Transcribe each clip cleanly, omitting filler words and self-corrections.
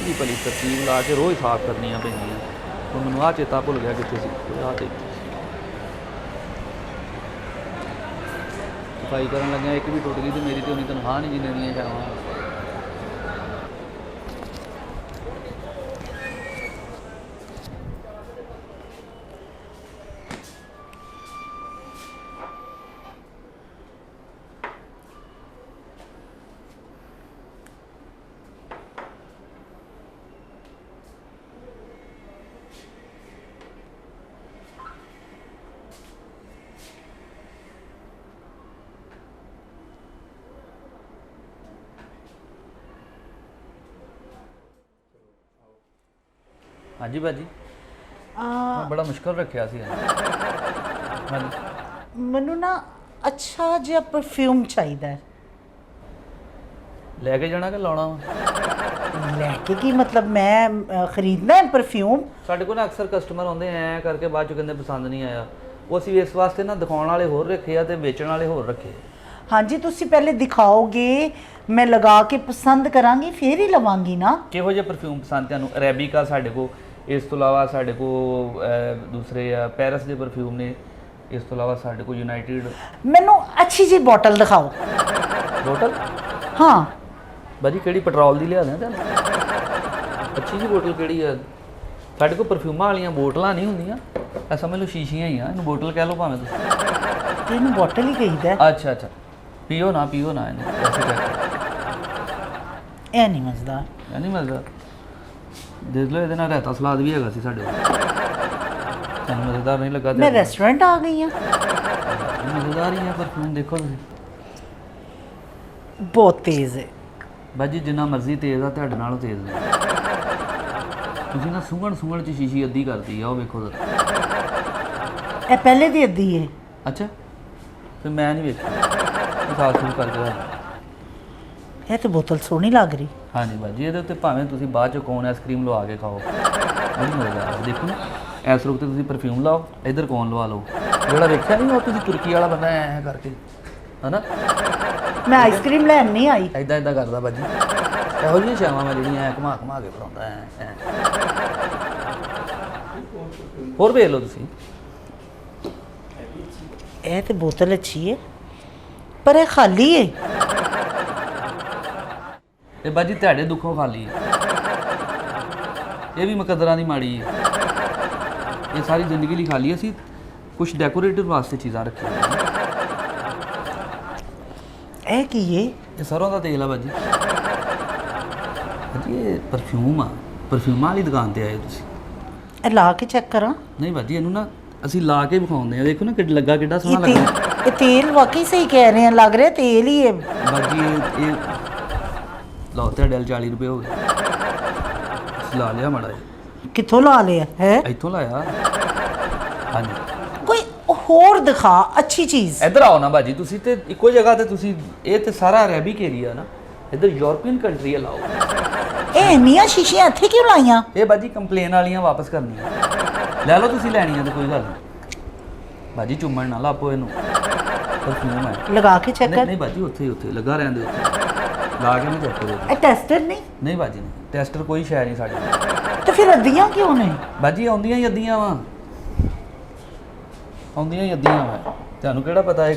चंगी भली तरतीब ला के रोज़ साफ करनियां पैंदियां। हुण मैनूं आह चेता भुल गया कित्थे सी आह देख सफाई करन लग्या एक भी टुट गई तो मेरी तो उन्नी तनख्वाह नहीं जिन्ने दियां चावां। हाँ जी भाजी मैं बड़ा मुश्किल रखा सी। हाँ जी मैनू ना अच्छा जिहा परफ्यूम चाहिदा है। लैके जाना कि लाना वा? लैके की मतलब मैं खरीदना है परफ्यूम। साढ़े को ना अक्सर कस्टमर आते ऐ करके बाद चो कहते पसंद नहीं आया। वो असीं इस वास्ते ना दिखाने वाले होर रखे आ ते बेचण वाले होर रखे। हाँ जी तुसी पहले दिखाओगे मैं लगा के पसंद करांगी फिर ही लवांगी ना। किहो जिहा परफ्यूम पसंद तुहानूं? अरेबिका साढ़े को, इस तो इलावा साढ़े को दूसरे पेरिस के परफ्यूम ने, इस तो इलावा साढ़े को यूनाइटेड। मैनू अच्छी जी बोतल दिखाओ। बोतल? हाँ भाजी किहड़ी पेट्रोल दी लिया दें तुहानूं? अच्छी जी बोतल किहड़ी है? साढ़े को परफ्यूमां वालियां बोतलां नहीं होंदियां, ऐ समझ लो शीशियां ही आ, इहनूं बोतल कह लो भावें तुसीं। तेनू बोतल ही कहीदा है। अच्छा अच्छा पीओ ना इहनूं ऐसे चेक ए नहीं मजदा नहीं मज़ा देख लो। ये रायता सलाद भी है साढ़े तुहानूं मज़ेदार नहीं लगा? मैं रेस्टोरेंट आ गई हाँ। मज़ेदार ही है परफ्यूम देखो तुसीं। बहुत तेज़ है भाजी जिन्ना मर्जी तेज़ आ तुहाडे नालों तेज़ नहीं। तुसीं ना सुंघण च शीशी अद्धी करती है, वो वेखो जरा। ए पहले दी अद्धी है। अच्छा फिर मैं नहीं वेखी साफ सूफ करके रख। ये तो बोतल सोहनी लग रही। हाँ जी भाजी ये उत्ते भावें तुसीं बाद चों कौन आइसक्रीम लवा के खाओ, बड़ी मज़ेदार है। देखो ना इस रुख ते तुसीं परफ्यूम लाओ, इधर कौन लवा लो। जिहड़ा वेख्या नहीं वो तुसीं तुर्की वाला बंदा ऐ करके है ना। मैं आइसक्रीम लैन नहीं आई। इदां इदां करदा भाजी। ਇਹੋ ਜਿਹੀਆਂ ਛਾਵਾਂ ਮੈਂ ਜਿਹੜੀਆਂ ਐ ਘੁਮਾ ਘੁਮਾ ਕੇ ਬਣਾਉਂਦਾ ਐ। ਹੋਰ ਵੇਖ ਲਓ ਤੁਸੀਂ। ਇਹ ਤੇ बोतल अच्छी है पर ਇਹ खाली है। ਇਹ ਬਾਜੀ ਤੁਹਾਡੇ ਦੁੱਖੋਂ ਖਾਲੀ ਹੈ, ਇਹ ਵੀ ਮੁਕੱਦਰਾਂ ਦੀ ਮਾੜੀ ਹੈ। ਇਹ ਸਾਰੀ ਜ਼ਿੰਦਗੀ ਲਈ ਖਾਲੀ ਅਸੀਂ ਕੁਝ ਡੈਕੋਰੇਟਿਵ ਵਾਸਤੇ ਚੀਜ਼ਾਂ ਰੱਖੀਆਂ। ਇਹ ਕੀ ਹੈ? ਇਹ ਸਰੋਂ ਦਾ ਤੇਲ ਆ ਬਾਜੀ। ਬਾਜੀ ਇਹ ਪਰਫਿਊਮ ਆ, ਪਰਫਿਊਮਾਂ ਵਾਲੀ ਦੁਕਾਨ ਤੇ ਆਏ ਤੁਸੀਂ। ਇਹ ਲਾ ਕੇ ਚੈੱਕ ਕਰਾਂ? ਨਹੀਂ ਬਾਜੀ ਇਹਨੂੰ ਨਾ ਅਸੀਂ ਲਾ ਕੇ ਵਿਖਾਉਂਦੇ ਆ। ਦੇਖੋ ਨਾ ਕਿੱਡਾ ਲੱਗਾ, ਕਿੱਡਾ ਸੋਹਣਾ ਲੱਗਾ। ਇਹ ਤੇਲ ਵਾਕਈ ਸਹੀ ਕਹਿ ਰਹੇ ਆ, ਲੱਗ ਰਿਹਾ ਤੇਲ ਹੀ ਹੈ। ਬਾਜੀ ਇਹ ਲਓ ਤੁਹਾਡੇ 40 ਰੁਪਏ ਹੋ ਗਏ। ਲਾ ਲਿਆ ਮਾੜਾ ਜਿਹਾ। ਕਿੱਥੋਂ ਲਾ ਲਿਆ ਹੈ? ਇੱਥੋਂ ਲਾਇਆ। ਹਾਂਜੀ ਕੋਈ ਹੋਰ ਦਿਖਾ ਅੱਛੀ ਚੀਜ਼। ਇੱਧਰ ਆਓ ਨਾ ਬਾਜੀ ਤੁਸੀਂ ਤੇ ਇੱਕੋ ਜਗ੍ਹਾ ਤੇ ਤੁਸੀਂ। ਇਹ ਤੇ ਸਾਰਾ ਅਰੇਬਿਕ ਏਰੀਆ ਨਾ, ਇੱਧਰ ਯੂਰਪੀਅਨ ਕੰਟਰੀ ਆ। ਲਾਓ ਇਹ ਇੰਨੀਆਂ ਸ਼ੀਸ਼ੀਆਂ ਇੱਥੇ ਕਿਉਂ ਲਾਈਆਂ? ਇਹ ਬਾਜੀ ਕੰਪਲੇਨ ਵਾਲੀਆਂ ਵਾਪਸ ਕਰਨੀਆਂ। ਲੈ ਲਓ ਤੁਸੀਂ ਲੈਣੀਆਂ ਤੇ ਕੋਈ ਗੱਲ ਨਹੀਂ। ਬਾਜੀ ਚੁੰਮਣ ਨਾ ਲਾਪੋ ਇਹਨੂੰ, ਪਰਫਿਊਮ ਹੈ। ਲਗਾ ਕੇ ਚੈੱਕ ਕਰ। ਨਹੀਂ ਬਾਜੀ ਉੱਥੇ ਉੱਥੇ ਲੱਗਾ ਰਹਿਣ ਦਿਓ, ਲਾ ਕੇ ਨਹੀਂ ਚੈੱਕ ਕਰੋ। ਇਹ ਟੈਸਟਰ ਨਹੀਂ? ਨਹੀਂ ਬਾਜੀ ਨਹੀਂ, ਟੈਸਟਰ ਕੋਈ ਸ਼ੈ ਨਹੀਂ ਸਾਡੇ ਕੋਲ। ਤੇ ਫਿਰ ਅੱਧੀਆਂ ਕਿਉਂ ਨੇ? ਬਾਜੀ ਆਉਂਦੀਆਂ ਹੀ ਅੱਧੀਆਂ ਵਾ, ਆਉਂਦੀਆਂ ਹੀ ਅੱਧੀਆਂ ਵਾ। ਤੁਹਾਨੂੰ ਕਿਹੜਾ ਪਤਾ ਹੈ?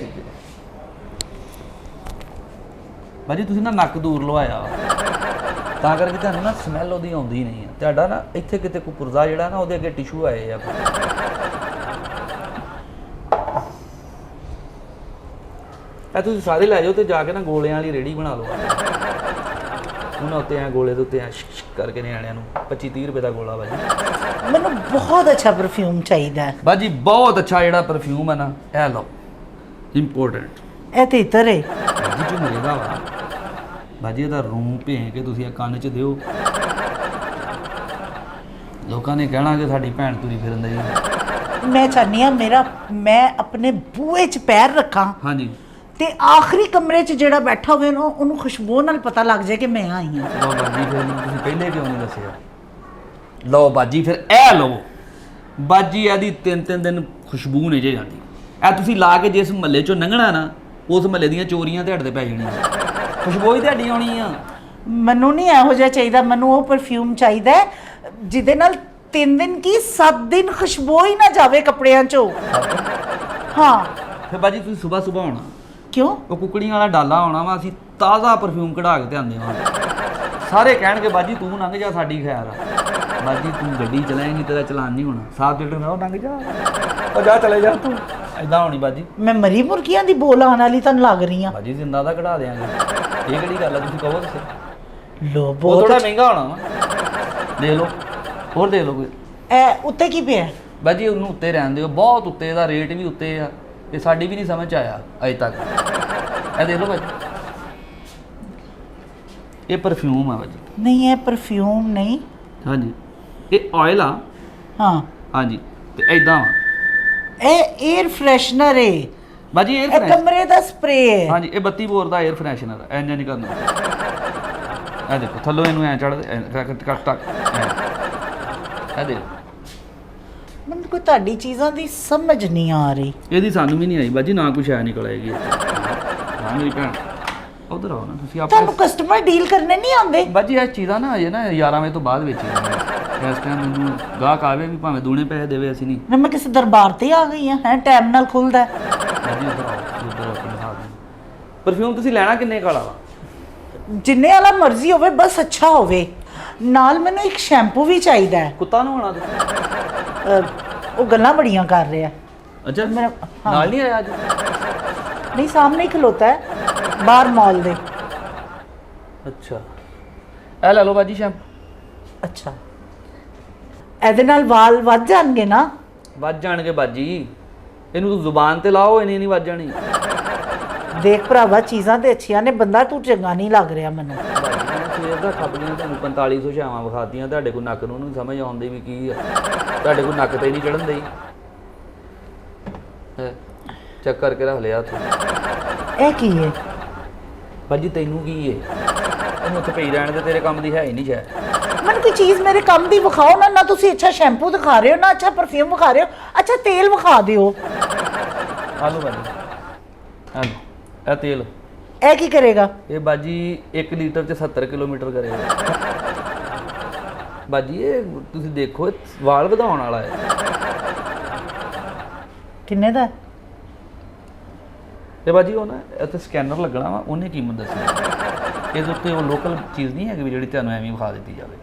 ਬਾਜੀ ਤੁਸੀਂ ਨਾ ਨੱਕ ਦੂਰ ਲਵਾਇਆ ਵਾ, ਤਾਂ ਕਰਕੇ ਤੁਹਾਨੂੰ ਨਾ ਸਮੈਲ ਉਹਦੀ ਆਉਂਦੀ ਨਹੀਂ ਹੈ। ਤੁਹਾਡਾ ਨਾ ਇੱਥੇ ਕਿਤੇ ਕੋਈ ਪੁਰਜ਼ਾ ਜਿਹੜਾ ਨਾ ਉਹਦੇ ਅੱਗੇ ਟਿਸ਼ੂ ਆਏ ਆ। ਇਹ ਤੁਸੀਂ ਸਾਰੇ ਲੈ ਜਾਓ ਤੇ ਜਾ ਕੇ ਨਾ ਗੋਲਿਆਂ ਵਾਲੀ ਰੇੜੀ ਬਣਾ ਲਓ। ਉਹਨਾਂ ਉੱਤੇ ਐ ਗੋਲੇ ਦੇ ਉੱਤੇ ਐ ਕਰਕੇ ਨਿਆਣਿਆਂ ਨੂੰ 25-30 ਰੁਪਏ ਦਾ ਗੋਲਾ। ਬਾਜੀ ਮੈਨੂੰ ਬਹੁਤ ਅੱਛਾ ਪਰਫਿਊਮ ਚਾਹੀਦਾ ਹੈ। ਬਾਜੀ ਬਹੁਤ ਅੱਛਾ ਜਿਹੜਾ ਪਰਫਿਊਮ ਹੈ ਨਾ ਇਹ ਲਓ, ਇੰਪੋਰਟੈਂਟ। ਇਹ ਤੇ ਇਤਰ ਹੈ ਬਾਜੀ ਝੁਮਰੇ ਦਾ ਵਾ। ਬਾਜੀ ਇਹਦਾ ਰੂਮ ਭੇਂ ਕੇ ਤੁਸੀਂ ਇਹ ਕੰਨ 'ਚ ਦਿਓ, ਲੋਕਾਂ ਨੇ ਕਹਿਣਾ ਕਿ ਸਾਡੀ ਭੈਣ ਤੁਰੀ ਫਿਰਨ ਦੀ। ਮੈਂ ਚਾਹੁੰਦੀ ਹਾਂ ਮੈਂ ਆਪਣੇ ਬੂਹੇ 'ਚ ਪੈਰ ਰੱਖਾਂ ਹਾਂਜੀ ਤੇ ਆਖਰੀ ਕਮਰੇ 'ਚ ਜਿਹੜਾ ਬੈਠਾ ਹੋਵੇ ਨਾ ਉਹਨੂੰ ਖੁਸ਼ਬੂ ਨਾਲ ਪਤਾ ਲੱਗ ਜਾਏ ਕਿ ਮੈਂ ਆਈ ਹਾਂ। ਲਓ ਬਾਜੀ ਫਿਰ ਤੁਸੀਂ ਪਹਿਲੇ ਕਿਉਂ ਨਹੀਂ ਦੱਸਿਆ? ਲਓ ਬਾਜੀ ਫਿਰ ਇਹ ਲਓ ਬਾਜੀ, ਇਹਦੀ 3-3 ਦਿਨ ਖੁਸ਼ਬੂ ਨਹੀਂ ਜੇ ਜਾਂਦੀ। ਇਹ ਤੁਸੀਂ ਲਾ ਕੇ ਜਿਸ ਮਹੱਲੇ 'ਚੋਂ ਲੰਘਣਾ ਨਾ, ਉਸ ਮਹੱਲੇ ਦੀਆਂ ਚੋਰੀਆਂ ਤੁਹਾਡੇ ਤੇ ਪੈ ਜਾਣੀਆਂ। ਖੁਸ਼ਬੂ ਹੀ ਤੁਹਾਡੀ ਆਉਣੀ ਆ। ਮੈਨੂੰ ਨਹੀਂ ਇਹੋ ਜਿਹਾ ਚਾਹੀਦਾ, ਮੈਨੂੰ ਉਹ ਪਰਫਿਊਮ ਚਾਹੀਦਾ ਹੈ ਜਿਹਦੇ ਨਾਲ 3 ਦਿਨ ਕੀ 7 ਦਿਨ ਖੁਸ਼ਬੂ ਹੀ ਨਾ ਜਾਵੇ ਕੱਪੜਿਆਂ ਚੋਂ। ਹਾਂ ਫਿਰ ਬਾਜੀ ਤੁਸੀਂ ਸਵੇਰ ਸਵੇਰ ਆਉਣਾ, ਕਿਉਂ? ਉਹ ਕੁਕੜੀਆਂ ਵਾਲਾ ਡਾਲਾ ਆਉਣਾ ਵਾ, ਅਸੀਂ ਤਾਜ਼ਾ ਪਰਫਿਊਮ ਕਢਾ ਕੇ ਤੇ ਆਂਦੇ ਹਾਂ। ਸਾਰੇ ਕਹਿਣਗੇ ਬਾਜੀ ਤੂੰ ਲੰਘ ਜਾ, ਸਾਡੀ ਖੈਰ ਆ। ਬਾਜੀ ਤੂੰ ਗੱਡੀ ਚਲਾਏਂਗੀ, ਤੇਰਾ ਚਲਾਨ ਨਹੀਂ ਹੋਣਾ। ਸਾਥ ਦੇ ਉਹ ਲੰਘ ਜਾ, ਉਹ ਜਾ ਚਲੇ ਜਾ ਤੂੰ, ਐਦਾਂ ਹੋਣੀ ਬਾਜੀ। ਮੈਂ ਮਰੀ ਮੁਰਗੀਆਂ ਦੀ ਬੋਲ ਆਉਣ ਵਾਲੀ ਤੁਹਾਨੂੰ ਲੱਗ ਰਹੀ ਆ? ਬਾਜੀ ਜ਼ਿੰਦਾ ਦਾ ਕਢਾ ਦੇਾਂਗੇ, ਇਹ ਕਿਹੜੀ ਗੱਲ ਆ, ਤੁਸੀਂ ਕਹੋ ਤੁਸੀਂ। ਲੋ ਉਹ ਬਹੁਤ ਥੋੜਾ ਮਹਿੰਗਾ ਹੋਣਾ ਵਾ, ਦੇਖ ਲਓ, ਹੋਰ ਦੇਖ ਲਓ ਕੋਈ। ਇਹ ਉੱਤੇ ਕੀ ਪਿਆ? ਬਾਜੀ ਉਹਨੂੰ ਉੱਤੇ ਰਹਿਣ ਦਿਓ, ਬਹੁਤ ਉੱਤੇ, ਦਾ ਰੇਟ ਵੀ ਉੱਤੇ ਆ, ਇਹ ਸਾਡੀ ਵੀ ਨਹੀਂ ਸਮਝ ਆਇਆ ਅਜੇ ਤੱਕ। ਇਹ ਦੇਖ ਲਓ ਬਾਜੀ, ਇਹ ਪਰਫਿਊਮ ਆ ਬਾਜੀ। ਨਹੀਂ ਇਹ ਪਰਫਿਊਮ ਨਹੀਂ। ਹਾਂਜੀ ਇਹ ਆਇਲ ਆ। ਹਾਂ ਹਾਂਜੀ ਤੇ ਐਦਾਂ ਵਾ ਇਹ 에ਅਰ ਫਰੈਸ਼ਨਰ ਹੈ ਬਾਜੀ, 에ਅਰ ਇਹ ਫਰੈਸ਼। ਕਮਰੇ ਦਾ ਸਪਰੇ ਹੈ। ਹਾਂਜੀ ਇਹ 32 ਬੋਰ ਦਾ 에ਅਰ ਫਰੈਸ਼ਨਰ ਐਂ ਨਹੀਂ ਕਰਨਾ। ਇਹ ਦੇਖੋ ਥੱਲੋਂ ਇਹਨੂੰ ਐਂ ਚੜ੍ਹ ਕੱਟ ਟੱਕ ਇਹ ਦੇਖੋ। ਮੈਨੂੰ ਕੋਈ ਤੁਹਾਡੀ ਚੀਜ਼ਾਂ ਦੀ ਸਮਝ ਨਹੀਂ ਆ ਰਹੀ। ਇਹਦੀ ਸਾਨੂੰ ਵੀ ਨਹੀਂ ਆਈ ਬਾਜੀ, ਨਾ ਕੁਛ ਐ ਨਿਕਲ ਆਏਗੀ। ਹਾਂ ਮੇਰੀ ਭੈਣ ਉਧਰ ਆਓ ਨਾ ਤੁਸੀਂ। ਤੁਹਾਨੂੰ ਕਸਟਮਰ ਡੀਲ ਕਰਨੇ ਨਹੀਂ ਆਉਂਦੇ? ਬਾਜੀ ਇਹ ਚੀਜ਼ਾਂ ਨਾ ਅਜੇ ਨਾ 11 ਵਜੇ ਤੋਂ ਬਾਅਦ ਵੇਚੀ ਜਾਂਦੀਆਂ। ਇਸ ਟਾਈਮ ਮੈਨੂੰ ਗਾਹਕ ਆਵੇ ਵੀ ਭਾਵੇਂ ਦੂਣੇ ਪੈਸੇ ਦੇਵੇ, ਅਸੀਂ ਨਹੀਂ। ਮੈਂ ਕਿਸੇ ਦਰਬਾਰ ਤੇ ਆ ਗਈ ਹਾਂ, ਟਾਈਮ ਨਾਲ ਖੁੱਲਦਾ ਹੈ। ਬਾਜੀ ਉਧਰ ਆਓ, ਉਧਰ ਆਪਣੇ ਹਿਸਾਬ ਨਾਲ। ਪਰਫਿਊਮ ਤੁਸੀਂ ਲੈਣਾ ਕਿੰਨੇ ਕਾਲਾ ਵਾ? ਜਿੰਨੇ ਵਾਲਾ ਮਰਜ਼ੀ ਹੋਵੇ, ਬਸ ਅੱਛਾ ਹੋਵੇ। ਨਾਲ ਮੈਨੂੰ ਇੱਕ ਸ਼ੈਂਪੂ ਵੀ ਚਾਹੀਦਾ ਹੈ। ਕੁੱਤਾ ਨੂੰ ਹੋਣਾ ਤੁਸੀਂ? ਉਹ ਗੱਲਾਂ ਬੜੀਆਂ ਕਰ ਰਿਹਾ। ਅੱਛਾ ਮੇਰਾ ਹਾਂ। ਨਾਲ ਨਹੀਂ ਆਇਆ ਅੱਜ? ਨਹੀਂ ਸਾਹਮਣੇ ਹੀ ਖਲੋਤਾ ਹੈ, ਬਾਹਰ ਮਾਲ ਦੇ। ਅੱਛਾ ਇਹ ਲੈ ਲਓ ਬਾਜੀ ਸ਼ੈਂਪੂ। ਅੱਛਾ ਇਹਦੇ ਨਾਲ ਵਾਲ ਵੱਧ ਜਾਣਗੇ ਨਾ? ਵੱਜ ਜਾਣਗੇ ਬਾਜੀ, ਇਹਨੂੰ ਤੂੰ ਜ਼ੁਬਾਨ ਤੇ ਲਾਓ, ਇਹਨੇ ਨਹੀਂ ਵੱਜ ਜਾਣੀ। ਦੇਖ ਭਰਾਵਾ ਚੀਜ਼ਾਂ ਤੇ ਅੱਛੀਆਂ ਨੇ, ਬੰਦਾ ਤੂੰ ਚੰਗਾ ਨਹੀਂ ਲੱਗ ਰਿਹਾ ਮੈਨੂੰ। ਸਵੇਰ ਦਾ ਖੱਪ ਗਈਆਂ ਤੁਹਾਨੂੰ 4500 ਛਾਵਾਂ ਵਿਖਾਤੀਆਂ, ਤੁਹਾਡੇ ਕੋਲ ਨੱਕ ਨੂੰ ਨਹੀਂ ਸਮਝ ਆਉਂਦੀ ਵੀ ਕੀ ਆ। ਤੁਹਾਡੇ ਕੋਲ ਨੱਕ ਤੇ ਨਹੀਂ ਚੜਨ ਦਈ। ਚੈੱਕ ਕਰਕੇ ਰੱਖ ਲਿਆ ਤੂੰ। ਇਹ ਕੀ ਹੈ? ਬਾਜੀ ਤੈਨੂੰ ਕੀ ਏ, ਇਹਨੂੰ ਉੱਥੇ ਪਈ ਰਹਿਣ ਦੇ, ਤੇਰੇ ਕੰਮ ਦੀ ਹੈ ਹੀ ਨਹੀਂ ਸ਼ਾਇਦ। ਮੈਨੂੰ ਕੋਈ ਚੀਜ਼ ਮੇਰੇ ਕੰਮ ਦੀ ਵਿਖਾਓ ਨਾ। ਨਾ ਤੁਸੀਂ ਅੱਛਾ ਸ਼ੈਂਪੂ ਦਿਖਾ ਰਹੇ ਹੋ, ਨਾ ਅੱਛਾ ਪਰਫਿਊਮ ਵਿਖਾ ਰਹੇ ਹੋ, ਅੱਛਾ ਤੇਲ ਵਿਖਾ ਦਿਓ। ਆ ਲਓ ਬਾਜੀ, ਆ ਲਓ ਇਹ ਤੇਲ। ਇਹ ਕੀ ਕਰੇਗਾ? ਇਹ ਬਾਜੀ 1 ਲੀਟਰ ਚ 70 ਕਿਲੋਮੀਟਰ ਕਰੇਗਾ। ਬਾਜੀ ਇਹ ਤੁਸੀਂ ਦੇਖੋ, ਇਹ ਵਾਲ ਵਧਾਉਣ ਵਾਲਾ ਹੈ। ਕਿੰਨੇ ਦਾ? ਤੇ ਬਾਜੀ ਉਹ ਨਾ ਇੱਥੇ ਸਕੈਨਰ ਲੱਗਣਾ ਵਾ, ਉਹਨੇ ਕੀਮਤ ਦੱਸਣੀ। ਇਹਦੇ ਉੱਤੇ ਉਹ ਲੋਕਲ ਚੀਜ਼ ਨਹੀਂ ਹੈਗੀ ਵੀ ਜਿਹੜੀ ਤੁਹਾਨੂੰ ਐਵੇਂ ਵਿਖਾ ਦਿੱਤੀ ਜਾਵੇ।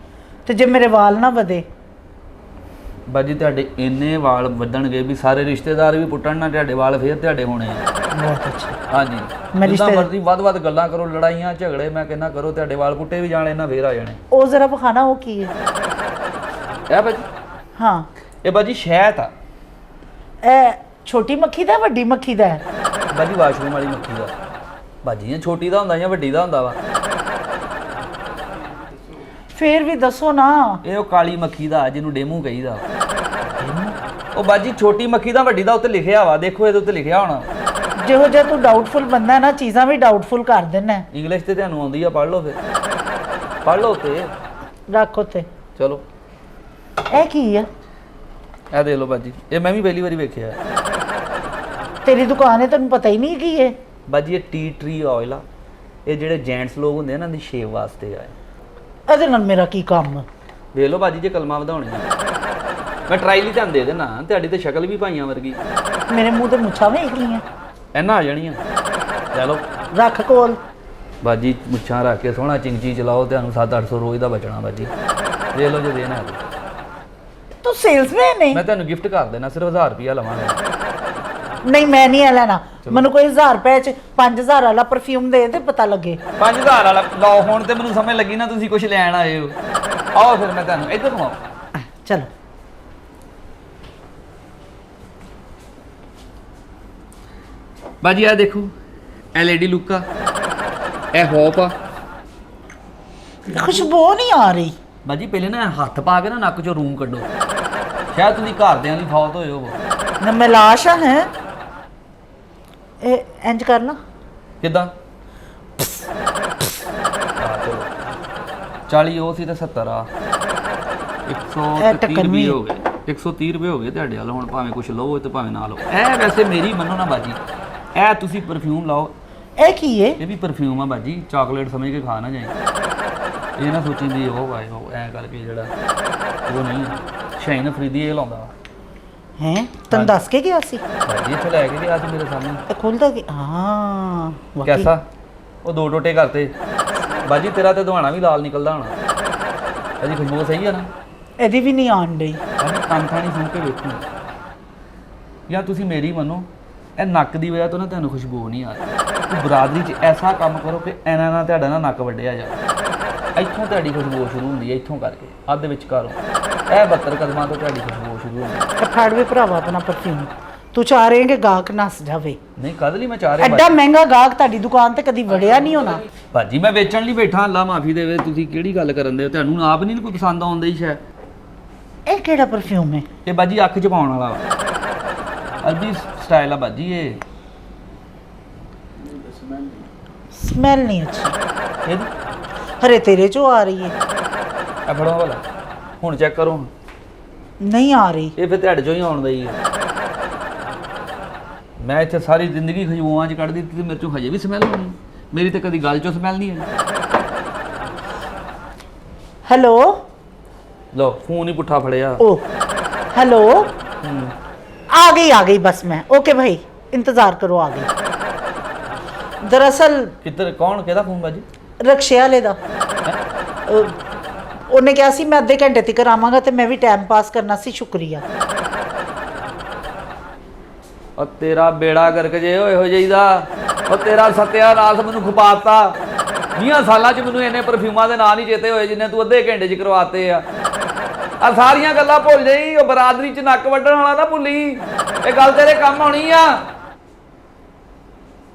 ਤੇ ਜੇ ਮੇਰੇ ਵਾਲ ਨਾ ਵਧੇ? ਬਾਜੀ ਤੁਹਾਡੇ ਇੰਨੇ ਵਾਲ ਵਧਣਗੇ ਵੀ ਸਾਰੇ ਰਿਸ਼ਤੇਦਾਰ ਵੀ ਪੁੱਟਣ ਨਾ ਤੁਹਾਡੇ ਵਾਲ, ਫੇਰ ਤੁਹਾਡੇ ਹੋਣੇ ਆ। ਬਹੁਤ ਅੱਛਾ। ਹਾਂਜੀ ਮੈਂ ਜਿੱਦਾਂ ਰਿਸ਼ਤੇ- ਮਰਜ਼ੀ ਵੱਧ ਗੱਲਾਂ ਕਰੋ, ਲੜਾਈਆਂ ਝਗੜੇ ਮੈਂ ਕਹਿੰਦਾ ਕਰੋ, ਤੁਹਾਡੇ ਵਾਲ ਪੁੱਟੇ ਵੀ ਜਾਣੇ, ਇਹਨਾਂ ਫੇਰ ਆ ਜਾਣੇ। ਉਹ ਜ਼ਰਾ ਵਿਖਾਣਾ, ਉਹ ਕੀ ਹੈ? ਇਹ ਬਾਜੀ, ਹਾਂ ਇਹ ਬਾਜੀ ਸ਼ਹਿਦ ਆ। ਇਹ ਛੋਟੀ ਮੱਖੀ ਦਾ, ਵੱਡੀ ਮੱਖੀ ਦਾ ਹੈ? ਬਾਜੀ ਵਾਸ਼ਰੂਮ ਵਾਲੀ ਮੱਖੀ ਦਾ। ਬਾਜੀ ਇਹ ਛੋਟੀ ਦਾ ਹੁੰਦਾ ਜਾਂ ਵੱਡੀ ਦਾ ਹੁੰਦਾ ਵਾ? ਫੇਰ ਵੀ ਦੱਸੋ ਨਾ। ਇਹ ਉਹ ਕਾਲੀ ਮੱਖੀ ਦਾ ਜਿਹਨੂੰ ਡੇਮੂ ਕਹੀਦਾ। ਉਹ ਬਾਜੀ ਛੋਟੀ ਮੱਖੀ ਦਾ, ਵੱਡੀ ਦਾ ਉੱਤੇ ਲਿਖਿਆ ਵਾ, ਦੇਖੋ ਇਹਦੇ ਉੱਤੇ ਲਿਖਿਆ ਹੋਣਾ। ਜਿਹੋ ਜਿਹਾ ਤੂੰ ਡਾਊਟਫੁਲ ਬੰਦਾ ਹੈ ਨਾ, ਚੀਜ਼ਾਂ ਵੀ ਡਾਊਟਫੁਲ ਕਰ ਦਿੰਦਾ। ਇੰਗਲਿਸ਼ ਤੇ ਤੁਹਾਨੂੰ ਆਉਂਦੀ ਆ, ਪੜ੍ਹ ਲਓ ਫਿਰ, ਪੜ੍ਹ ਲਓ ਤੇ ਰੱਖ ਉੱਤੇ। ਚਲੋ ਇਹ ਕੀ ਹੈ? ਇਹ ਦੇਖ ਲਓ ਬਾਜੀ, ਇਹ ਮੈਂ ਵੀ ਪਹਿਲੀ ਵਾਰੀ ਵੇਖਿਆ। ਤੇਰੀ ਦੁਕਾਨ ਹੈ, ਤੈਨੂੰ ਪਤਾ ਹੀ ਨਹੀਂ ਕੀ ਹੈ? ਬਾਜੀ ਇਹ ਟੀ ਟਰੀ ਆਇਲ ਆ, ਇਹ ਜਿਹੜੇ ਜੈਂਟਸ ਲੋਕ ਹੁੰਦੇ ਆ ਨਾ, ਦੀ ਸ਼ੇਵ ਵਾਸਤੇ ਆ। ਇਹਦੇ ਨਾਲ ਮੇਰਾ ਕੀ ਕੰਮ? ਵੇਖ ਲਓ ਬਾਜੀ, ਜੇ ਕਲਮਾਂ ਵਧਾਉਣੀਆਂ ਮੈਂ ਟਰਾਈ ਲਈ ਤੁਹਾਨੂੰ ਦੇ ਦੇਣਾ। ਤੁਹਾਡੀ ਤੇ ਸ਼ਕਲ ਵੀ ਭਾਈਆਂ ਵਰਗੀ, ਮੇਰੇ ਮੂੰਹ ਤੇ ਮੁੱਛਾਂ ਵੇਖ ਲਈਆਂ? ਇਹਨਾਂ ਆ ਜਾਣੀਆਂ। ਚਲੋ ਰੱਖ ਕੋਲ। ਬਾਜੀ ਮੁੱਛਾਂ ਰੱਖ ਕੇ ਸੋਹਣਾ ਚਿੰਚੀ ਚਲਾਓ, ਤੁਹਾਨੂੰ 700-800 ਰੋਜ਼ ਦਾ ਬਚਣਾ ਬਾਜੀ। ਵੇਖ ਲਓ ਜੇ ਦੇਣਾ ਹੈ। ਤੂੰ ਸੇਲਸਮੈਨ ਹੈ? ਮੈਂ ਤੁਹਾਨੂੰ ਗਿਫਟ ਕਰ ਦੇਣਾ, ਸਿਰਫ 1000 ਰੁਪਇਆ ਲਵਾਂਗਾ। ਨਹੀਂ ਮੈਂ ਨਹੀਂ ਲੈਣਾ। ਮੈਨੂੰ ਕੋਈ 1000 ਰੁਪਏ ਚ 5000 ਵਾਲਾ ਪਰਫਿਊਮ ਦੇ ਤੇ ਪਤਾ ਲੱਗੇ। 5000 ਵਾਲਾ ਲਓ, ਹੁਣ ਤੇ ਮੈਨੂੰ ਸਮਝ ਲੱਗੀ ਨਾ ਤੁਸੀਂ ਕੁਝ ਲੈਣ ਆਏ ਹੋ। ਆਓ ਫਿਰ ਮੈਂ ਤੁਹਾਨੂੰ ਇੱਧਰ ਨੂੰ ਆਓ। ਚਲੋ ਬਾਜੀ ਆ ਦੇਖੋ, ਇਹ ਲੇਡੀ ਲੁੱਕ ਆ, ਇਹ ਹੋਪ ਆ। ਖੁਸ਼ਬੂ ਨਹੀਂ ਆ ਰਹੀ। ਬਾਜੀ ਪਹਿਲੇ ਨਾ ਹੱਥ ਪਾ ਕੇ ਨਾ ਨੱਕ ਚੋਂ ਰੂਮ ਕੱਢੋ, ਸ਼ਾਇਦ ਤੁਸੀਂ ਘਰਦਿਆਂ ਦੀ ਫੌਤ ਹੋਏ ਹੋਵੋ। ਨਾ ਮੈਂ ਲਾਸ਼ ਆ ਹੈ। ਇਹ ਇੰਜ ਕਰ ਲਾ। ਕਿੱਦਾਂ? 40 ਉਹ ਸੀ ਤੇ 70 ਆ। 130 ਰੁਪਏ ਹੋ ਗਏ। 130 ਰੁਪਏ ਹੋ ਗਏ ਤੁਹਾਡੇ ਵਾਲ। ਹੁਣ ਭਾਵੇਂ ਕੁਝ ਲਓ ਤੇ ਭਾਵੇਂ ਨਾ ਲਓ। ਇਹ ਵੈਸੇ ਮੇਰੀ ਮੰਨੋ ਨਾ ਬਾਜੀ, ਇਹ ਤੁਸੀਂ ਪਰਫਿਊਮ ਲਾਓ। ਇਹ ਕੀ ਹੈ? ਇਹ ਵੀ ਪਰਫਿਊਮ ਆ ਬਾਜੀ, ਚਾਕਲੇਟ ਸਮਝ ਕੇ ਖਾ ਨਾ ਜਾਏ। ਇਹ ਨਾ ਸੋਚੀ ਦੀ ਉਹ ਆਏ ਉਹ ਐ ਕਰਕੇ ਜਿਹੜਾ ਉਹ ਨਹੀਂ ਸ਼ਾਈਨ ਫਰੀਦੀ ਇਹ ਲਾਉਂਦਾ ਹੈ ਤੈਨੂੰ ਦੱਸ ਕੇ ਗਿਆ ਸੀ ਭਾਜੀ ਇੱਥੇ ਲੈ ਕੇ ਗਿਆ ਸੀ ਮੇਰੇ ਸਾਹਮਣੇ ਇਹ ਖੁੱਲਦਾ ਕਿ ਹਾਂ ਵਾਕਈ। ਕੈਸਾ ਉਹ 2 ਟੋਟੇ ਕਰਤੇ ਬਾਜੀ ਤੇਰਾ ਤੇ ਦਵਾਣਾ ਵੀ ਲਾਲ ਨਿਕਲਦਾ ਹੋਣਾ ਇਹਦੀ ਖੁਸ਼ਬੂ ਸਹੀ ਆ ਨਾ ਇਹਦੀ ਵੀ ਨਹੀਂ ਆਣ ਡਈ ਕੰਨ ਥਾਣੀ ਸੁਣ ਕੇ ਵੇਖੋ ਜਾਂ ਤੁਸੀਂ ਮੇਰੀ ਮੰਨੋ ਇਹ ਨੱਕ ਦੀ ਵਜ੍ਹਾ ਤੋਂ ਨਾ ਤੁਹਾਨੂੰ ਖੁਸ਼ਬੂ ਨਹੀਂ ਆ ਰਹੀ ਤੂੰ ਬਰਾਦਰੀ 'ਚ ਐਸਾ ਕੰਮ ਕਰੋ ਕਿ ਇਹਨਾਂ ਨਾਲ ਤੁਹਾਡਾ ਨਾ ਨੱਕ ਵੱਢਿਆ ਜਾਵੇ ਇੱਥੋਂ ਤੁਹਾਡੀ ਖੁਸ਼ਬੂ ਸ਼ੁਰੂ ਹੁੰਦੀ ਹੈ ਇੱਥੋਂ ਕਰਕੇ ਅੱਧ ਵਿੱਚ ਕਰੋ ਇਹ 72 ਕਦਮਾਂ ਤੋਂ ਤੁਹਾਡੀ ਖੁਸ਼ਬੂ ਸ਼ੁਰੂ ਹੁੰਦੀ ਹੈ ਤੇ ਫੜ ਵੀ ਭਰਾਵਾ ਆਪਣਾ ਪਰਫਿਊਮ ਤੂੰ ਚਾਹ ਰਹੇ ਕਿ ਗਾਹਕ ਨੱਸ ਜਾਵੇ ਨਹੀਂ ਕਦ ਲਈ ਮੈਂ ਚਾਹ ਰਿਹਾ ਐਡਾ ਮਹਿੰਗਾ ਗਾਹਕ ਤੁਹਾਡੀ ਦੁਕਾਨ ਤੇ ਕਦੀ ਵੜਿਆ ਨਹੀਂ ਹੋਣਾ ਭਾਜੀ ਮੈਂ ਵੇਚਣ ਲਈ ਬੈਠਾ ਅੱਲਾ ਮਾਫੀ ਦੇਵੇ ਤੁਸੀਂ ਕਿਹੜੀ ਗੱਲ ਕਰਨ ਦੇ ਹੋ ਤੁਹਾਨੂੰ ਆਪ ਨਹੀਂ ਕੋਈ ਪਸੰਦ ਆਉਂਦਾ ਹੀ ਸ਼ਾਇਦ ਇਹ ਕਿਹੜਾ ਪਰਫਿਊਮ ਹੈ ਇਹ ਬਾਜੀ ਅੱਖ 'ਚ ਪਾਉਣ ਵਾਲਾ ਵਾ ਅਰਬੀ ਸਟਾਈਲ ਆ ਬਾਜੀ ਇਹ ਸਮੈਲ ਨਹੀਂ ਅੱਛੀ ਇਹਦੀ ਹਰੇ ਤੇਰੇ ਚੋਂ ਆ ਰਹੀ ਹੈ ਆ ਫੜੋ ਵਾਲਾ ਹੁਣ ਚੈੱਕ ਕਰੋ ਨਹੀਂ ਆ ਰਹੀ ਇਹ ਫਿਰ ਤੁਹਾਡੇ ਚੋਂ ਹੀ ਆਉਣ ਦਈ ਹੈ ਮੈਂ ਇੱਥੇ ਸਾਰੀ ਜ਼ਿੰਦਗੀ ਖੁਸ਼ਬੂਆਂ 'ਚ ਕੱਢ ਦਿੱਤੀ ਤੇ ਮੇਰੇ ਚੋਂ ਹਜੇ ਵੀ ਸਮੈਲ ਆਉਣੀ ਮੇਰੀ ਤਾਂ ਕਦੀ ਗੱਲ 'ਚੋਂ ਸਮੈਲ ਨਹੀਂ ਆਈ ਹੈਲੋ ਲੋ ਫੋਨ ਹੀ ਪੁੱਠਾ ਫੜਿਆ ओ हेलो आ गई बस मैं ओके भाई इंतजार करो आ गई दरअसल ਕਿੱਧਰ ਕੌਣ ਕਿਹਦਾ ਫੋਨ ਬਾਜੀ रक्शे वाले दा ਉਹਨੇ ਕਿਹਾ ਸੀ ਮੈਂ ਅੱਧੇ ਘੰਟੇ ਤੱਕ ਆਵਾਂਗਾ ਤੇ ਮੈਂ ਵੀ ਟਾਈਮ ਪਾਸ ਕਰਨਾ ਸੀ ਸ਼ੁਕਰੀਆ ਉਹ ਤੇਰਾ ਬੇੜਾ ਗਰਕ ਜੇ ਹੋਏ ਹੋ ਜਾਈਦਾ ਉਹ ਤੇਰਾ ਸਤਿਆਨਾਸ਼ ਮੈਨੂੰ ਖਪਾਤਾ 20 ਸਾਲਾਂ 'ਚ ਮੈਨੂੰ ਇੰਨੇ ਪਰਫਿਊਮਾਂ ਦੇ ਨਾਂ ਨਹੀਂ ਚੇਤੇ ਹੋਏ ਜਿੰਨੇ ਤੂੰ ਅੱਧੇ ਘੰਟੇ 'ਚ ਕਰਵਾਤੇ ਆ ਆ ਸਾਰੀਆਂ ਗੱਲਾਂ ਭੁੱਲ ਜਾਈ ਉਹ ਬਰਾਦਰੀ 'ਚ ਨੱਕ ਵੱਢਣ ਵਾਲਾ ਨਾ ਭੁੱਲੀ ਇਹ ਗੱਲ ਤੇਰੇ ਕੰਮ ਆਉਣੀ ਆ